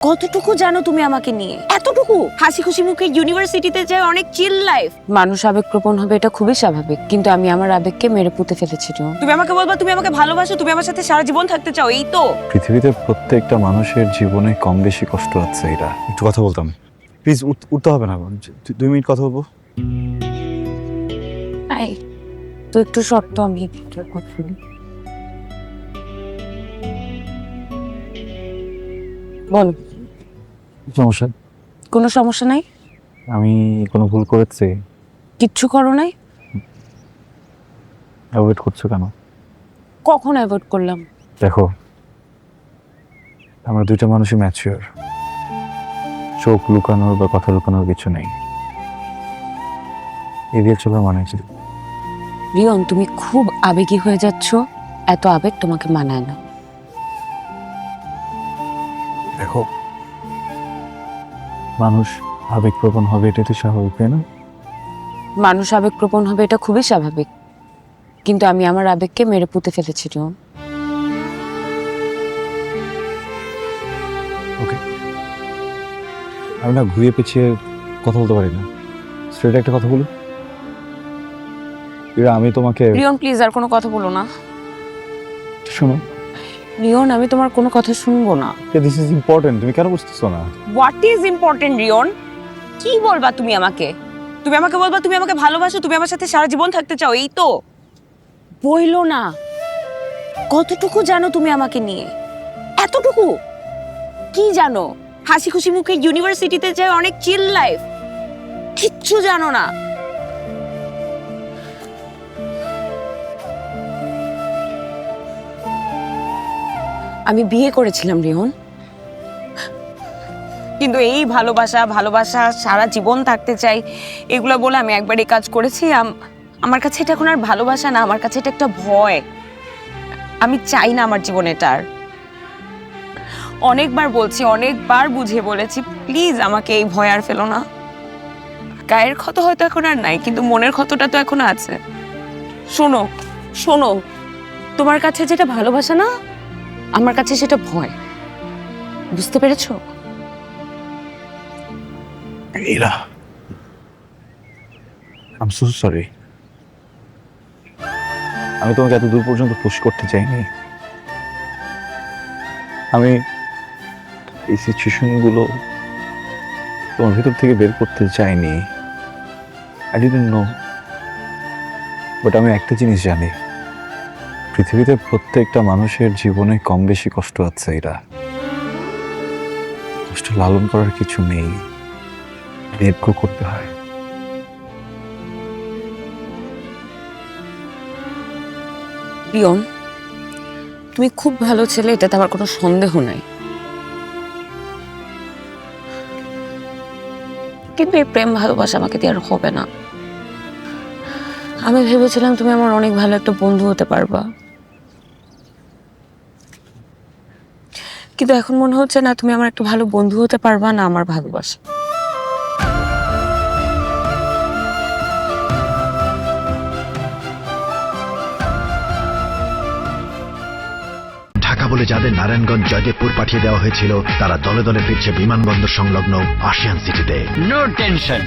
কতটুকু জানো তুমি আমাকে নিয়ে? এতটুকু? হাসি খুশি মুখে ইউনিভার্সিটিতে যায়, অনেক চিল লাইফ। মানুষ আবেগপ্রবণ হবে, এটা খুবই স্বাভাবিক, কিন্তু আমি আমার আবেগকে মেরে পুঁতে ফেলেছি। তুমি আমাকে বলবা তুমি আমাকে ভালোবাসো, তুমি আমার সাথে সারা জীবন থাকতে চাও, এই তো? পৃথিবীতে প্রত্যেকটা মানুষের জীবনে কম বেশি কষ্ট আছে। এরা একটু কথা বলতাম, প্লিজ। উঠতে হবে না, 2 মিনিট কথা বলবো। তো একটু শর্ত, আমি কথা বলি। বলো। সমস্যা? কোনো সমস্যা নাই। আমি কোনো ভুল করেছি? কিচ্ছু করো নাই। অ্যাভয়েড করছো কেন? কখন অ্যাভয়েড করলাম? দেখো, আমরা দুইটা মানুষই ম্যাচিওর। চোখ লুকানোর বা কথা লুকানোর কিছু নেই। এড়িয়ে চলার মানে কি? রিয়ন, তুমি খুব আবেগী হয়ে যাচ্ছ। এত আবেগ তোমাকে মানায় না। দেখো, মানুষ আবেগপ্রবণ হবে, এটা তো স্বাভাবিক, তাই না? মানুষ আবেগপ্রবণ হবে, এটা খুবই স্বাভাবিক, কিন্তু আমি আমার আবেগকে মেরে পুঁতে ফেলেছি। রিয়ন, ওকে, আমি না ঘুরিয়ে পেঁচিয়ে কথা বলতে পারি না। স্ট্রেট একটা কথা বলি, আমি তোমাকে। রিয়ন প্লিজ আর কোনো কথা বলো না। শোনো রিয়ন, আমি তোমার কোনো কথা শুনবো না। দিস ইজ ইম্পর্টেন্ট, তুমি কেন বুঝতেছো না? What is important Rion? কি বলবা তুমি আমাকে? তুমি আমাকে বলবা তুমি আমাকে ভালোবাসো, তুমি আমার সাথে সারা জীবন থাকতে চাও, এই তো? বইলো না। কতটুকু জানো তুমি আমাকে নিয়ে? এতটুকু? কি জানো? হাসি খুশি মুখে ইউনিভার্সিটিতে যায়, অনেক চিল লাইফ। কিচ্ছু জানো না। আমি বিয়ে করেছিলাম রিয়ন, কিন্তু এই ভালোবাসা ভালোবাসা সারা জীবন থাকতে চাই এগুলো বলে আমি একবারই কাজ করেছি। আমার কাছে এটা এখন আর ভালোবাসা না, আমার কাছে এটা একটা ভয়। আমি চাই না আমার জীবনে এটা আর। অনেকবার বলছি, অনেকবার বুঝিয়ে বলেছি, প্লিজ আমাকে এই ভয় আর ফেলো না। গায়ের ক্ষত হয়তো এখন আর নাই, কিন্তু মনের ক্ষতটা তো এখন আছে। শোনো শোনো, তোমার কাছে যেটা ভালোবাসা না, আমার কাছে সেটা ভয়। বুঝতে পেরেছো? এরা, আই এম সো সরি। আমি তোমাকে এত দূর পর্যন্ত পুশ করতে চাইনি। আমি এই সিচুয়েশনগুলো তোমার ভিতর থেকে বের করতে চাইনি। আই ডিডন্ট নো, বাট আমি একটা জিনিস জানি, পৃথিবীতে প্রত্যেকটা মানুষের জীবনে কম বেশি কষ্ট আছে। এরা কষ্ট লালন করার কিছু নেই, নির্ভর করতে হয়। রিয়ন, তুমি খুব ভালো ছেলে, এটাতে আমার কোনো সন্দেহ নাই, কিন্তু এই প্রেম ভালোবাসা আমাকে দিয়ে আর হবে না। আমি ভেবেছিলাম তুমি আমার অনেক ভালো একটা বন্ধু হতে পারবা, কিন্তু এখন মনে হচ্ছে না তুমি আমার একটা ভালো বন্ধু হতে পারবা না আমার ভালোবাসা। ঢাকা বলে যাদের নারায়ণগঞ্জ জয়দেবপুর পাঠিয়ে দেওয়া হয়েছিল, তারা দলে দলে ফিরছে বিমানবন্দর সংলগ্ন আশিয়ান সিটিতে। No tension,